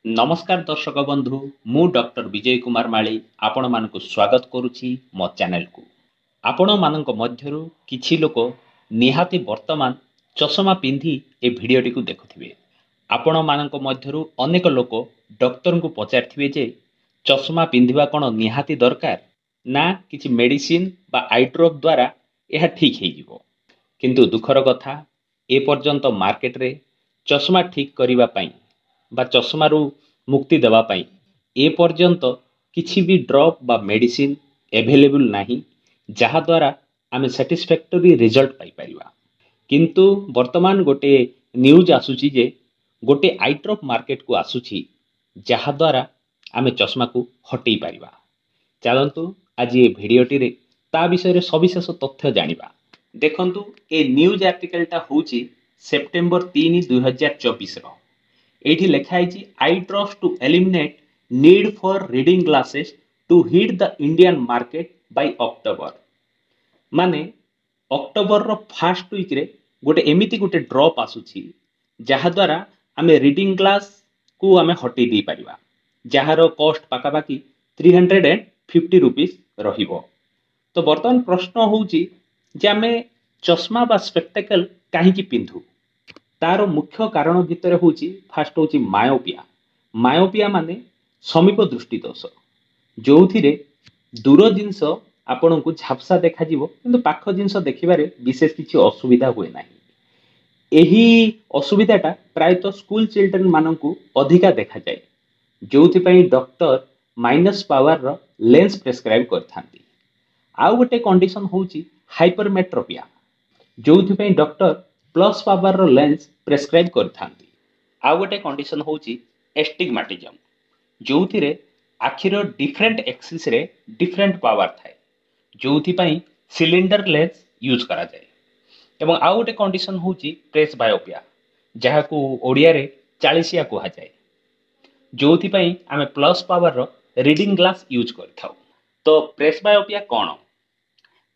नमस्कार दर्शक बंधु मु डॉक्टर विजय कुमार माली आपण मानक स्वागत करुछि मो चैनल को। आपण मानक मध्यरु किछि लोक निहाती वर्तमान चश्मा पिंधि ए भिडियोटी को देखुथिबे। आपण मानक मध्यरु अनेक लोक डॉक्टर को पचारथिबे जे चश्मा पिंधिबा कोन निहाती दरकार ना किछि मेडिसिन बा आई ड्रॉप द्वारा यह ठीक हे जिवो। किंतु दुखर कथा ए पर्यंत मार्केट रे चश्मा ठीक करिबा पई बा चश्मारू मुक्ति देवा पाई ए पर्यंत किछि भी ड्रॉप बा मेडिसिन एवेलेबल नाही जहा द्वारा आमे सैटिस्फैक्टरी रिजल्ट पाई परिबा। किंतु वर्तमान गोटे न्यूज आसुची जे गोटे आई ड्रॉप मार्केट को आसुची जहा द्वारा आमे चश्मा को हटेई परिबा। चलंतु आज ये भिडियोटी रे ता विषय रे सविशेष तथ्य जानिबा। देखंतु ए न्यूज आर्टिकल टा होची सेप्टेम्बर 3 2024 रो। एठी लिखा है eye drops to eliminate need for reading glasses to hit the Indian market by October. माने अक्टोबर रो फर्स्ट वीक रे गोटे एमिति गोटे ड्रॉप आसुची जहा द्वारा आमे रीडिंग ग्लास को आमे हटै दी परिबा जहार कॉस्ट पाका बाकी 350 रुपीस रहिबो। तो वर्तमान प्रश्न होउची जे आमे चश्मा बा स्पेक्टेकल काहे की पिंधु। तार मुख्य कारण भितर होची फास्ट होची मायोपिया। मायोपिया माने समीप दृष्टि दोष जो दूर जिनस आपण को झापसा देखा जीवो किंतु पाख जिनस देखिबारे विशेष किछि असुविधा हुए नाही। एही असुविधाटा प्रायतः स्कूल चिल्ड्रन माननकु अधिका देखा जाए जोथि पई डॉक्टर माइनस पावर रो लेंस प्रेस्क्राइब करथांती। आउ गोटे कंडीशन होची हाइपरमेट्रोपिया जोथि पई डॉक्टर प्लस पावर रो लेंस प्रेस्क्राइब करथांती। आउ गोटे कंडीशन होची एस्टिग्मेटिज्म जोथि रे आखिर डिफरेंट एक्सिस रे डिफरेंट पावर थाए जोथि पई सिलिंडर लेंस यूज करा जाए। एवं आउ गोटे कंडीशन होची प्रेस बायोपिया जहा को ओडिया रे 40 कुहा जाए जोथि पई आमे प्लस पावर रो रीडिंग ग्लास यूज करथाउ। तो प्रेस बायोपिया कोन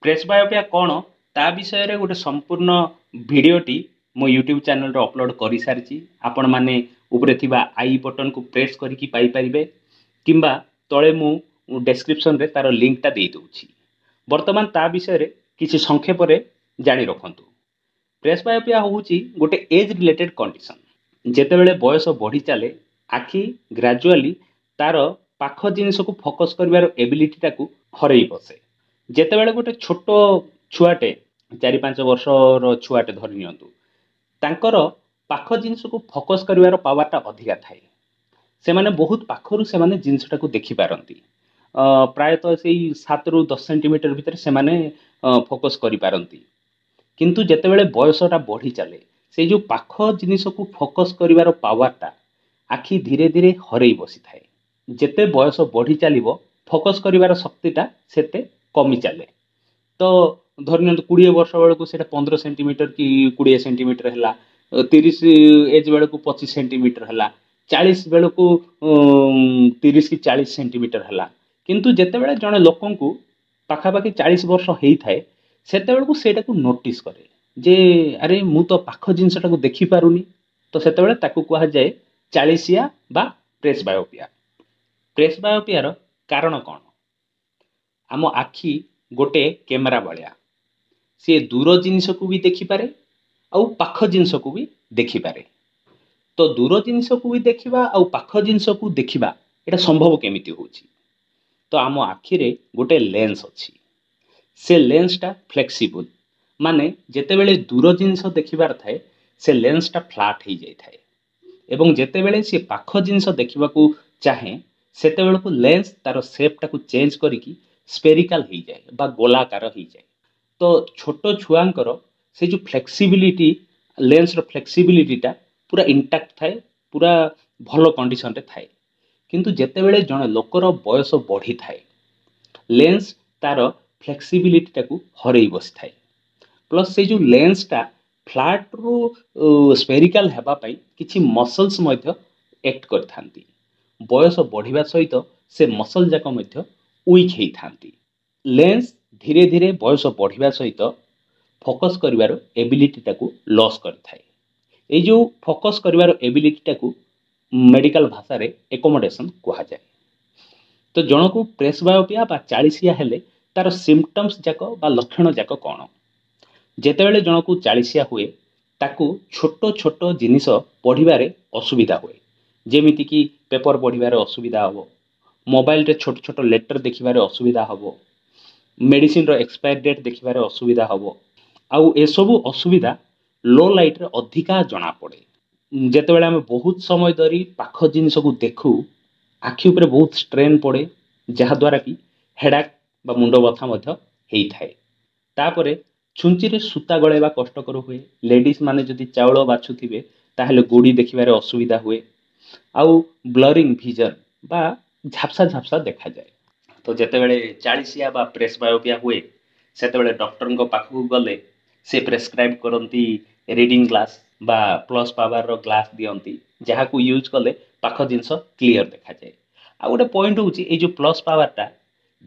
प्रेस बायोपिया कोन ता विषय रे गोटे संपूर्ण भिडियोटी मो यूट्यूब चैनल रे अपलोड करि सारिची। आपण माने ऊपरे थिबा आई बटन को प्रेस करिकि पाई परिबे किंबा तळे मु डिस्क्रिप्शन रे तार लिंक ता देई दोछि। वर्तमान ता विषय रे किछि संक्षेप रे जानि रखंतु। प्रेस बायोपिया होउची गोटे एज रिलेटेड कंडीशन जेतेबेले बयस बढ़ी चले आखि ग्रेजुअली तार पाख जिनिस को फोकस करिवार एबिलिटी टाकू हरई बसे। जेतेबेले गोटे छोटो छुआटे 4-5 वर्ष रो छुआटे धरि नियंतु तांकर पाख जिनिस को फोकस करिवार पावरटा अधिका थाए से माने बहुत पाखरु से माने जिनिसटा को देखि पारंती। प्रायतः सेही 7 रु 10 सेंटीमीटर भितर से माने फोकस करि पारंती। किंतु जेतेबेले बयसटा बढ़ी चले से जो पाख जिनिस को फोकस करिवार पावरटा आखि धीरे धीरे हरई बसी थाए। जेते बयस बढ़ी चलिबो फोकस करिवार शक्तिटा सेते कमी चले। तो धरनियंतु 20 वर्ष बेलू से 15 सेंटीमीटर कि 20 सेंटीमीटर है 30 एज बेलू 25 सेंटीमीटर है 40 बेलू 30 कि 40 सेंटीमीटर है। किंतु जेतेबेले जने लोकन को पाखापाखि 40 वर्ष होई थाए सेते बेलू सेटा को नोटिस करे जे अरे मु तो पाख जिनसटा को देखि पारुनी। तो सेते बेले ताकू कहा जाए 40 बा प्रेस बायोपिया। प्रेस बायोपिया रो कारण कोन आम आखि गोटे कैमरा भाया सी दूर जिनिस को भी देखिपारे आउ पाख जिनिस को भी देखिपारे। तो दूर जिनिस को भी देखिबा आउ पाख जिनिस को देखिबा एटा संभव केमिति होची। तो आम आखिरे गोटे लेंस अछि से लेंसटा फ्लेक्सिबल माने जेतेबेले दूर जिनिस देखिबार थाए से लेंसटा फ्लैट हो जाय थाए एवं जेतेबेले से पाख जिनिस देखिबा को चाहे सेतेबेले को लेंस तार शेपटा को चेंज करिकि स्पेरिकल हो जाए बा गोलाकार हो जाए। तो छोटो छुआंकर से जो फ्लेक्सिबिलिटी लेंस रो फ्लेक्सिबिलिटीटा पूरा इंटैक्ट थाए पूरा भलो कंडीशन रे थाए। किंतु जेतेबेले जने लोकर बयस बढ़ी थाए लेंस तार फ्लेक्सिबिलिटी टाकू हरई बसी थाए। प्लस से जो लेंसटा फ्लैट रु स्पेरिकल हेबा पई किछि मसल्स मध्य एक्ट करथांती। बयस बढ़िबा सहित से मसल जाक मध्य वीक हेई थांती। लेंस धीरे धीरे बयस बढ़िबा सहित फोकस करिवार एबिलिटी टाकू लॉस करि थाए। ए जो फोकस करिवार एबिलिटी टाकू मेडिकल भाषा रे एकोमोडेशन कहा जाए। तो जनकु प्रेसबायोपिया बा चालीसिया हेले तार सिम्पटम्स जाक बा लक्षण जाक कौन। जेतेबेले जनकु चालीसिया हुए ताकू छोट छोट जिनिस पढ़िबारे असुविधा हुए, जेमिति कि पेपर पढ़िबारे असुविधा हबो, मोबाइल रे छोट छोट लेटर देखिबारे असुविधा हबो, मेडिसिन रो एक्सपायर डेट देखिबारे असुविधा हबो। आउ ए सबु असुविधा लो लाइट रे अधिका जना पड़े। जेतेबेले आमे बहुत समय धरी पाख जिनिस को देखू आखि उपरे बहुत स्ट्रेन पड़े, जहा द्वारा कि हेडाक बा मुंड बथा मध्य हेई थाए। तापरे छुंची रे सूता गळेबा कष्टकर हुए। लेडीज माने जदि चाउଳ बाछुथिबे ताहेले गोड़ी देखिबारे असुविधा हुए। आउ ब्लरिंग विजन बा झापसा झापसा देखा जाए। तो जेतेबेले 40 बा प्रेस बायोपिया हुए सेतेबेले डॉक्टर को पाखକୁ गले से प्रेस्क्राइब करती रीडिंग ग्लास बा प्लस पावर रो ग्लास दियंती, जहा को यूज कले पाख जिंस क्लियर देखा जाए। आ गोटे पॉइंट होची ए जो प्लस पावर टा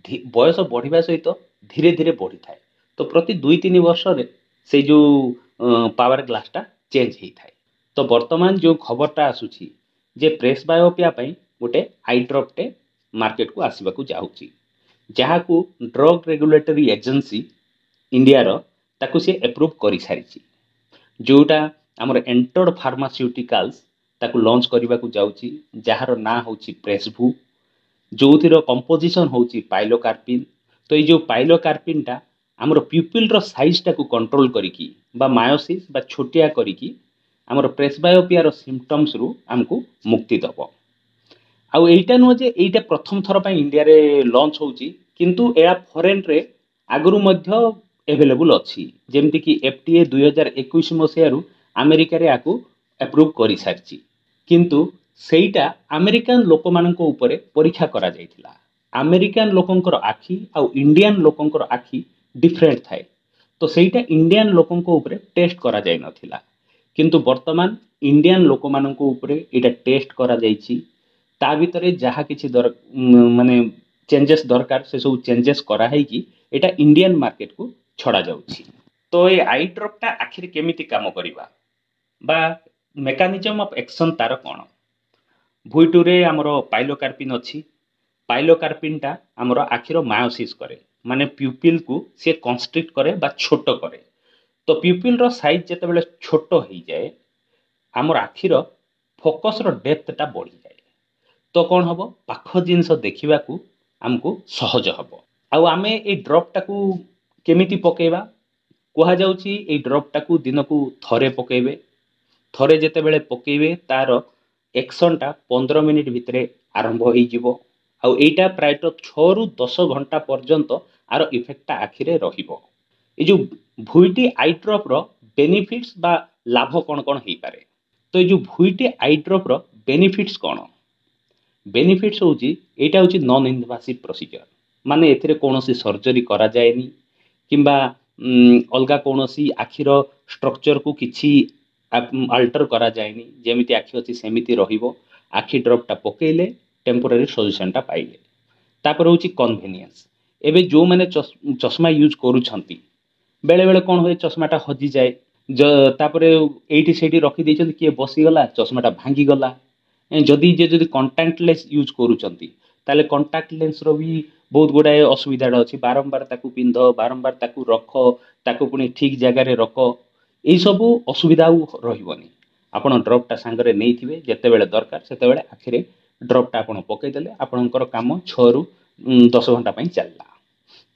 बयस बढ़िबा सहित धीरे धीरे बढ़ी थाए। तो प्रति 2-3 वर्ष रे से जो पावर ग्लास टा चेंज हेई थाए। तो वर्तमान जो खबरटा आसुची जे प्रेस बायोपिया पई गोटे आई ड्रॉप टे मार्केट को आसीबा को जाउची, जहा को ड्रग रेगुलेटरी एजेंसी इंडिया रो ताकू से एप्रूव करि सारिची। जोटा हमर एंटर्ड फार्मास्यूटिकल्स ताकू लॉन्च करबा को जाउची, जहार ना होची प्रेसभू, जोथिर कंपोजिशन होची पाइलोकार्पिन। तो ये जो पाइलोकार्पिन टा हमर प्यूपिल रो साइज टा को कंट्रोल करिकी बा मायोसिस बा छोटिया करिकी हमर प्रेसबायोपिया रो सिम्पटम्स रु हमको मुक्ति दबो। आउ एइटा नुह जे एइटा प्रथम थर पई इंडिया रे लॉन्च होची, किंतु एया फॉरेन रे आगरु मध्य एवेलेबल अछि। जेमति कि एफडीए 2021 मसिया रु अमेरिका रे आकु अप्रूव करि सारची, किंतु सेइटा अमेरिकन लोक माननको ऊपर परीक्षा करा जाइथिला। अमेरिकन लोकंकर आखि आउ इंडियन लोकंकर आखि डिफरेंट थाए। तो सेइटा इंडियन लोकंको ऊपर टेस्ट करा जाय नथिला, किंतु वर्तमान इंडियन लोक माननको ऊपर एटा टेस्ट करा जाइछि। ता भितरे जहा किछि माने चेंजेस दरकार से सब चेंजेस करा है कि एटा इंडियन मार्केट को छड़ा जाउछि। तो ये आई ड्रॉप टा आखिर केमिति काम करिबा बा मेकानिजम ऑफ एक्शन तार कोन। भुइटू रे हमरो पाइलोकार्पिन अछि। पाइलोकार्पिन टा हमरो आखिर मायोसिस करे, माने प्यूपिल को से कंस्ट्रिक्ट करे बा छोटो करे। तो प्यूपिल रो साइज जते बेले छोटो हेई जाए हमर आखिर फोकस रो डेप्थ टा बढ़ी जाए। तो कौन हम पाख जिनस देखा आमको सहज हम। आउ आमे ए ड्रॉप टाकू केमिति पकेबा कहा जाउची। ए ड्रॉप टाकू दिन को थरे पकेबे। थरे जेते बेले पकेबे तार एक्शन टा 15 मिनिट भितरे आरंभ होई जिवो। आउ एटा प्राय 6 रु 10 घंटा पर्यंत आर इफेक्टटा आखिरे रहिबो। ए जो भुईटी आई ड्रॉप रो बेनिफिट्स बा लाभ कौन कौन हेई पारे। तो ये जो भुईटी आई ड्रॉप रो बेनिफिट्स कौन। बेनिफिट्स होची एटा होची नॉन इनवासिव प्रोसीजर, माने एथिरे कोनोसी सर्जरी करा जाएनी किंबा अलगा कोनोसी आखिर स्ट्रक्चर को किछि अल्टर करा जाएनी। जेमिति आखि अछि सेमिति रहिबो। आखि ड्रॉप टा पकेइले टेम्पोरारी सॉल्यूशन टा पाइले। तापर होची कन्वीनियंस। एबे जो माने चश्मा यूज करूछंती बेले बेले कोन होय चश्माटा हजी जाए। तापर एइटी सेठी रखी दैछंती किए बसी गला चश्माटा भांगी गला। जदि जे जदि कंटाक्ट लेंस यूज करूछंती ताले कंटाक्ट लेंस रो भी बहुत गुडाए असुविधा अछि। बारंबार ताकू पिंध, बारंबार ताकू रख, ताकू पुनी ठीक जगह रे रख, एई सबु असुविधा रहिबनी। आपण ड्रॉप टा संगरे नेइथिबे, जते बेले दरकार सेते बेले आखिरे ड्रॉप टा आपण पकई देले आपणकर काम 6 रु 10 घंटा पई चलला।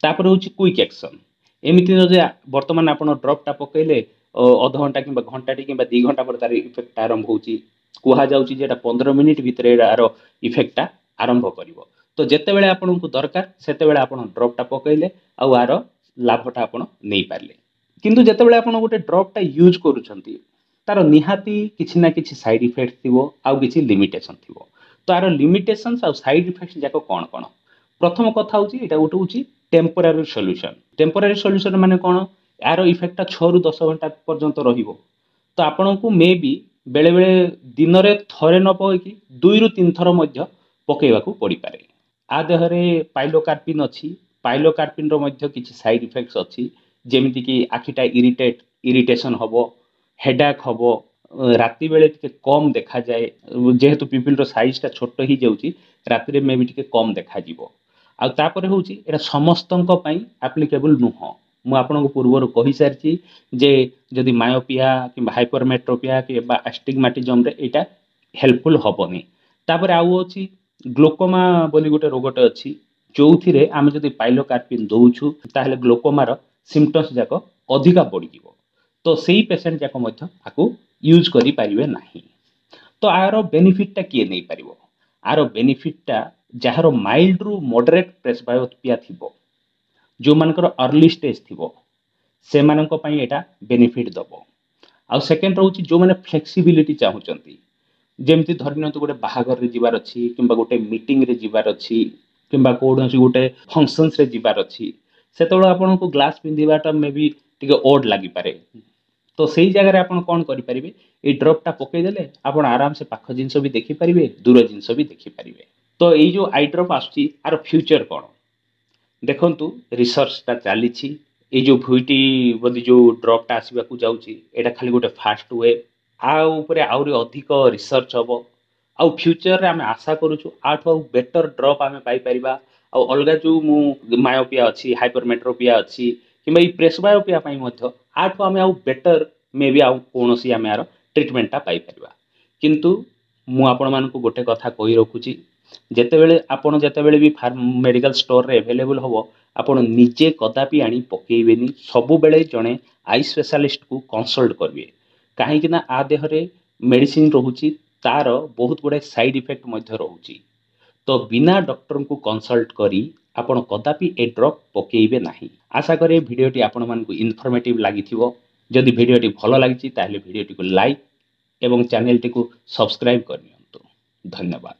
तापर होची क्विक एक्शन। एमिति न जे वर्तमान आपण ड्रॉप टा पकईले अध घंटा किंबा घंटाटी किंबा 2 घंटा पर तार इफेक्ट आरंभ होची। कुहा जाउची जेटा 15 मिनिट भितरे आरो इफेक्टटा आरंभ करिवो। तो जेते बेले आपनको दरकार सेते बेले आपण ड्रॉप टा पकईले आउ आरो लाभटा आपण नै पारले। किंतु जेते बेले आपण गोटे ड्रॉप टा यूज करूछंती तार निहाती किछि ना किछि साइड इफेक्ट थिबो आउ किछि लिमिटेशन थिबो। तो आरो लिमिटेशंस आउ साइड इफेक्ट्स जाको कोन कोन। प्रथम कथा होची एटा गोटे होची टेम्पोरारी सॉल्यूशन। टेम्पोरारी सॉल्यूशन माने कोन, यारो इफेक्टटा 6 रु 10 घंटा पर्यंत रहिबो। तो आपनको मे बी बेले बेले दिन रे थरे न पकी 2 रु 3 थर मध्य पकेइबाकू पड़ी पारे। आ देहरे पाइलोकार्पिन अछि। पाइलोकार्पिन रो मध्य किछि साइड इफेक्ट्स अछि, जेमिति कि आखिटा इरिटेशन हबो, हेडाक हबो, राति बेले टिके कम देखा जाए जेहेतु पिपिल रो साइज टा छोट ही जाउची राति रे मे भी टिके कम देखा जीवो आ तापर होउची एटा समस्तंक पई एप्लीकेबल नुह मु आपनको पूर्वरु कहि सारची जे जदि मायोपिया कि हाइपरमेट्रोपिया कि एस्टिग्मेटिज्म रे एटा हेल्पफुल हबनी तापर आउ अछि ग्लोकोमा बोली गोटे रोगटे अछि जोउथिरे आमे जदि पाइलोकार्पिन दउछु ताहेले ग्लोकोमार सिम्पटम्स जाक अधिका बढ़ी जीवो तो सेही पेशेंट जाक मध्य आकु यूज करि परिबे नाही तो आरो बेनिफिट टा किए नै परिबो आरो बेनिफिट टा जहारो माइल्ड रु मॉडरेट प्रेसबायोपिया थिबो जो मानकर अर्ली स्टेज थिबो से मानक पई एटा बेनिफिट दबो आ सेकंड रहउची जो माने फ्लेक्सिबिलिटी चाहुचंती जेमती धरनियंतु गोटे बाहागर रे जिबार अछि किंबा गोटे मीटिंग रे जिबार अछि किंबा कोडोसी गोटे फंक्शंस रे जिबार अछि सेतोळ आपनको ग्लास पिंदिबाटा मे भी टिके ओड लागि पारे तो सेही जगह रे आपण कोन करि परिबे ए ड्रॉप टा पकई देले आपण आराम से पाख जिंस भी देखि परिबे दूर जिंस भी देखि परिबे तो एई जो आई ड्रॉप आछि आर फ्यूचर कोन देखंतु रिसर्च ता चालीछि ए जो भुइटी बदी जो ड्रॉप टा आसीबा को जाउची एटा खाली गोटे फास्ट वे आ ऊपर आउरी अधिक रिसर्च हबो आ फ्यूचर रे आमे आशा करूछु आठो बेटर ड्रॉप आमे पाई परिबा आ अलगा जो मु मायोपिया अछि हाइपरमेट्रोपिया अछि किबा ई प्रेसबायोपिया पई मध्य आठो आमे आउ बेटर मे बी आउ कोनोसी आमे आरो ट्रीटमेंट ता पाई परिबा किंतु मु आपण मानकु गोटे कथा कहि रखुची जेतेबेले आपण जेतेबेले भी मेडिकल स्टोर रे अवेलेबल हबो आपण निजे कदापि आनी पकेइबेनी सबु बेले जणे आई स्पेशलिस्ट को कंसल्ट करबे काहे कि ना आ देहरे मेडिसिन रहुची तार बहुत गुडे साइड इफेक्ट मध्य रहुची तो बिना डॉक्टर को कंसल्ट करी आपण कदापि ए ड्रॉप पकेइबे नाही आशा करे भिडियोटी आपण मानकु इन्फॉर्मेटिव लागिथिबो जदि भिडियोटी भलो लागिची ताहले भिडियोटी को लाइक एवं चैनल टी को सब्सक्राइब करनियंतु धन्यवाद।